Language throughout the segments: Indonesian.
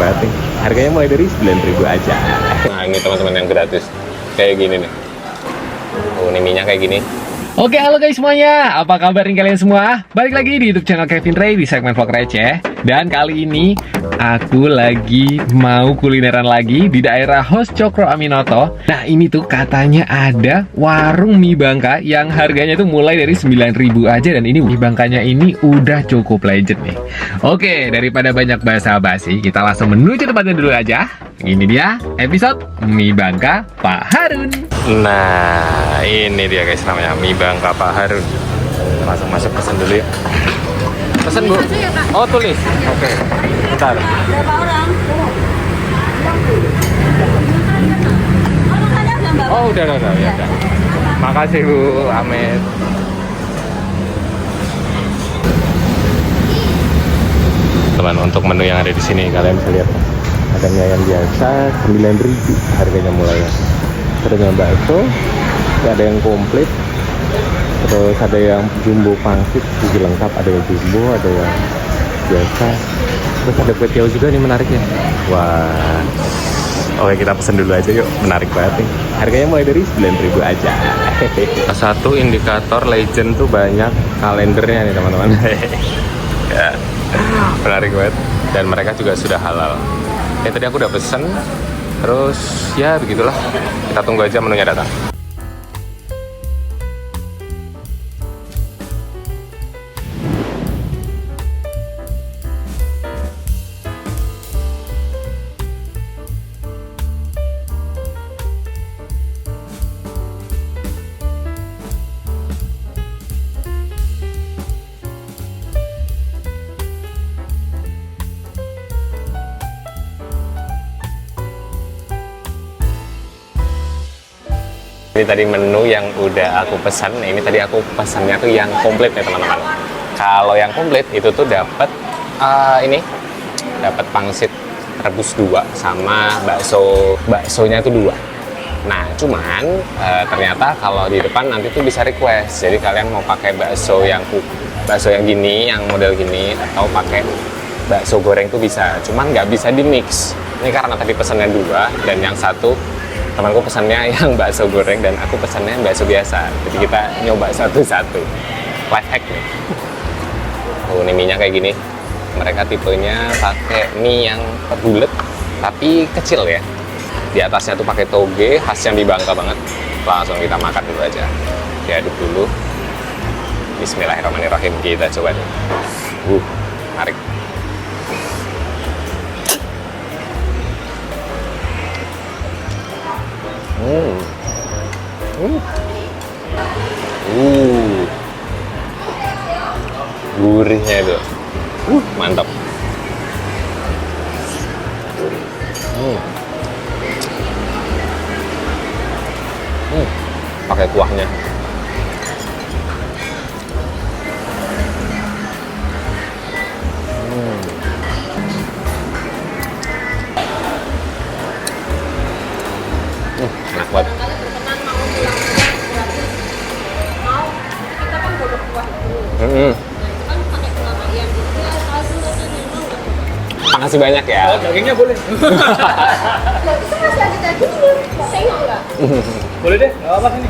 banget nih. Harganya mulai dari 9.000 aja. Nah ini teman-teman yang gratis kayak gini nih. Oh ini mie-nya kayak gini. Oke, halo guys semuanya. Apa kabar nih kalian semua? Balik lagi di YouTube channel Kevin Ray di segmen Vlog Receh. Dan kali ini aku lagi mau kulineran lagi di daerah Hos Cokro Aminoto. Nah, ini tuh katanya ada warung mie Bangka yang harganya tuh mulai dari 9.000 aja, dan ini mie Bangkanya ini udah cukup legend nih. Oke, daripada banyak basa-basi, kita langsung menuju tempatnya dulu aja. Ini dia episode Mie Bangka Pak Harun. Nah, ini dia guys namanya Mie Bangka Pak Harun. Langsung masuk pesan dulu ya. Pesan Bu. Oh tulis. Oke. Bentar. Berapa orang? Oh udah ya udah. Makasih Bu Ahmed. Teman, untuk menu yang ada di sini kalian bisa lihat. Ada mie ayam biasa 9.000 harganya mulai. Terus ada bakso, ada yang komplit. Terus ada yang jumbo pangsit, gizi lengkap, ada yang jumbo, ada yang biasa. Terus ada kue tiaw juga nih menariknya. Wah. Oke, kita pesen dulu aja yuk. Menarik banget nih. Harganya mulai dari 9.000 aja. Satu indikator legend tuh banyak kalendernya nih teman-teman. Ya. Menarik banget. Dan mereka juga sudah halal. Ya tadi aku udah pesen. Terus ya begitulah. Kita tunggu aja menunya datang. Ini tadi menu yang udah aku pesan. Nah, ini tadi aku pesannya tuh yang komplit ya teman-teman. Kalau yang komplit itu tuh dapat dapat pangsit rebus 2 sama baksonya tuh 2. Nah cuman ternyata kalau di depan nanti tuh bisa request. Jadi kalian mau pakai bakso yang gini, yang model gini, atau pakai bakso goreng tuh bisa. Cuman nggak bisa di mix. Ini karena tadi pesannya 2 dan yang satu temanku pesannya yang bakso goreng dan aku pesannya bakso biasa. Jadi kita nyoba satu-satu. Life hack nih. Oh, ini mie-nya kayak gini. Mereka tipenya pakai mie yang bulat tapi kecil ya. Di atasnya tuh pakai toge khas yang di Bangka banget. Langsung kita makan dulu aja. Diaduk dulu. Bismillahirrahmanirrahim. Kita coba deh. Menarik. Gurihnya itu mantap. Pakai kuahnya. Enak banget. Makasih banyak ya. Oh, dagingnya boleh. Masih ada daging, sengok nggak? Boleh deh, nggak apa-apa sini.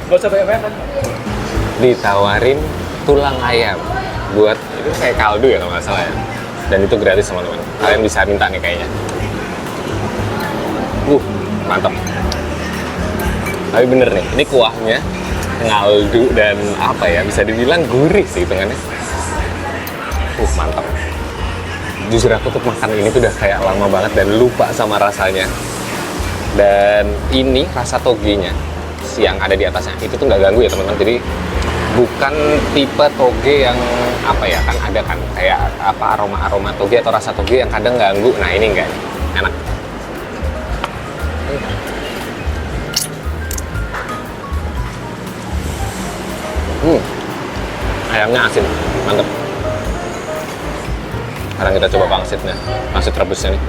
Nggak usah banyak-banyak kan. Ditawarin tulang ayam buat itu kayak kaldu ya kalau nggak salah ya. Dan itu gratis teman-teman. Kalian bisa minta nih kayaknya. Mantap. Tapi bener nih, ini kuahnya ngaldu dan apa ya, bisa dibilang gurih sih hitungannya. Mantap. Jujur aku tuh makan ini tuh udah kayak lama banget dan lupa sama rasanya. Dan ini rasa togenya yang ada di atasnya itu tuh nggak ganggu ya teman-teman. Jadi bukan tipe toge yang apa ya, kan ada kan kayak apa aroma toge atau rasa toge yang kadang ganggu. Nah ini enggak, enak. Ayamnya asin, mantep. Sekarang kita coba pangsitnya, pangsit rebusnya nih.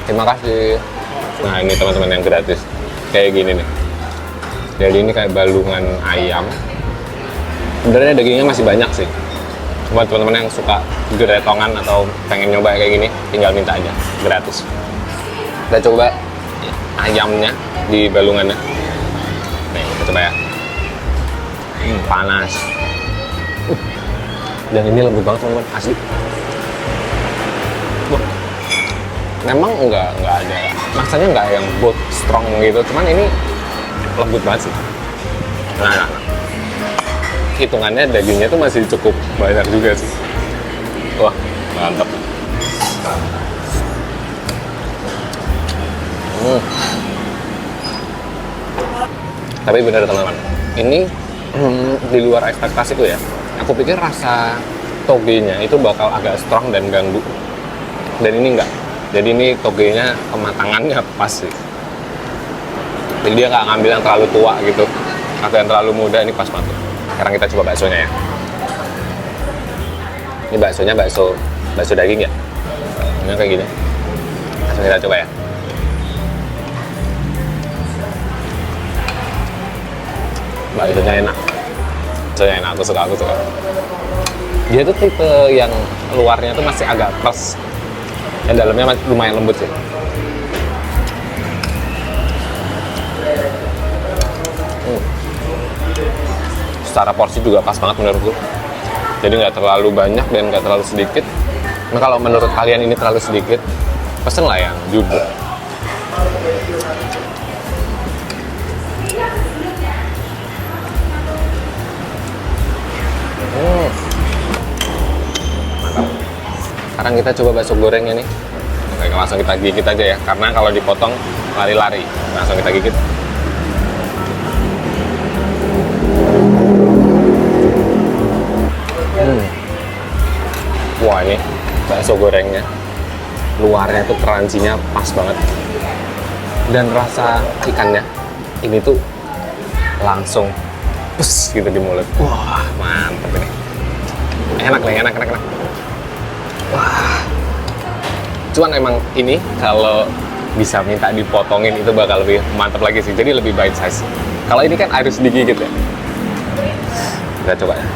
Terima kasih. Nah ini teman-teman yang gratis, kayak gini nih. Jadi ini kayak balungan ayam. Sebenarnya dagingnya masih banyak sih. Buat teman-teman yang suka geretongan atau pengen nyoba kayak gini, tinggal minta aja, gratis. Kita coba ayamnya di balungannya. Nih, kita coba ya. Panas. Dan ini lembut banget teman-teman, asli. Memang nggak ada, rasanya nggak yang bold strong gitu, cuman ini lembut banget sih. Nah. Hitungannya dagingnya tuh masih cukup banyak juga sih. Wah, mantap. Tapi bener teman-teman, ini di luar ekspektasiku ya. Aku pikir rasa togenya itu bakal agak strong dan ganggu. Dan ini enggak. Jadi ini togenya kematangannya pas sih. Jadi dia nggak ngambil yang terlalu tua gitu atau yang terlalu muda, ini pas banget. Sekarang kita coba baksonya ya. Ini baksonya bakso daging ya. Ini kayak gini. Langsung kita coba ya. Baksonya enak. Aku suka. Dia tuh tipe yang luarnya tuh masih agak keras, yang dalamnya lumayan lembut sih. Secara porsi juga pas banget menurutku. Jadi nggak terlalu banyak dan nggak terlalu sedikit. Nah, kalau menurut kalian ini terlalu sedikit, pesen lah yang jumbo. Mantap. Sekarang kita coba bakso gorengnya nih. Oke, langsung kita gigit aja ya, karena kalau dipotong lari-lari. Langsung kita gigit. Wah, ini bakso gorengnya, luarnya tuh crunchy-nya pas banget, dan rasa ikannya ini tuh langsung pus gitu di mulut. Wah, mantep ini. Enak. Wah, cuman emang ini kalau bisa minta dipotongin itu bakal lebih mantap lagi sih. Jadi lebih bite size. Kalau ini kan harus digigit ya. Kita coba ya.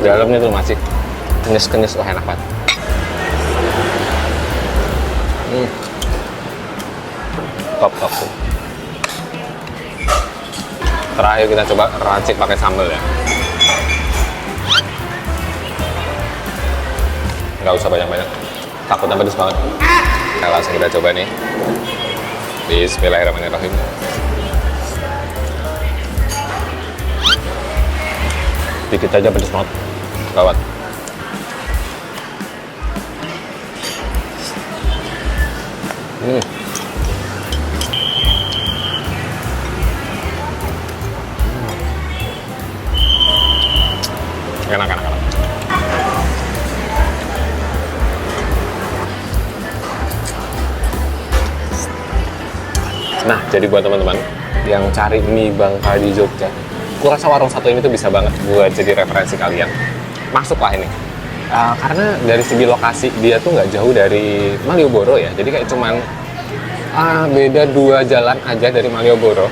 Dalamnya tuh masih kenyes-kenyes, wah enak banget. Top tuh. Terakhir kita coba racik pakai sambal ya. Nggak usah banyak-banyak, takutnya pedes banget. Nah, langsung kita coba nih. Bismillahirrahmanirrahim. Dikit aja pedes banget, gawat. Enak. Nah, jadi buat teman-teman yang cari mie Bangka di Jogja, aku rasa warung satu ini tuh bisa banget buat jadi referensi kalian. Masuklah ini. Karena dari segi lokasi dia tuh nggak jauh dari Malioboro ya. Jadi kayak cuman beda 2 jalan aja dari Malioboro.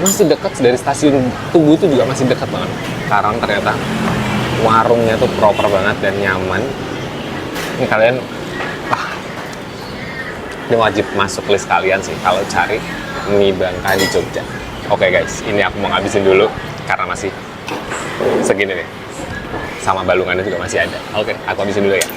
Masih dekat dari stasiun Tugu tuh juga masih dekat banget. Sekarang ternyata warungnya tuh proper banget dan nyaman. Ini kalian ini wajib masuk list kalian sih kalau cari mie Bangka di Jogja. Oke guys, ini aku mau ngabisin dulu karena masih segini nih, sama balungannya juga masih ada. Oke, aku habisin dulu ya.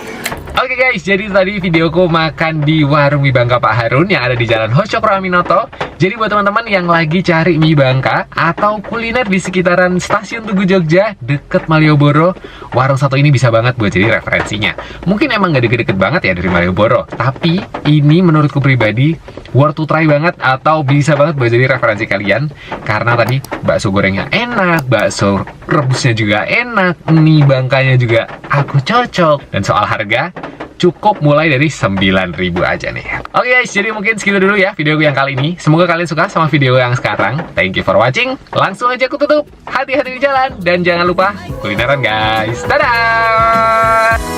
Oke guys, jadi tadi videoku makan di warung mie Bangka Pak Harun yang ada di Jalan Hocokro Aminoto. Jadi buat teman-teman yang lagi cari mie Bangka atau kuliner di sekitaran stasiun Tugu Jogja deket Malioboro, warung satu ini bisa banget buat jadi referensinya. Mungkin emang gak deket-deket banget ya dari Malioboro, tapi ini menurutku pribadi worth to try banget atau bisa banget buat jadi referensi kalian. Karena tadi bakso gorengnya enak, bakso rebusnya juga enak, mie Bangkanya juga aku cocok. Dan soal harga, cukup mulai dari 9.000 aja nih. Oke guys, jadi mungkin segitu dulu ya videoku yang kali ini. Semoga kalian suka sama video yang sekarang. Thank you for watching. Langsung aja aku tutup. Hati-hati di jalan dan jangan lupa kulineran guys. Dadah!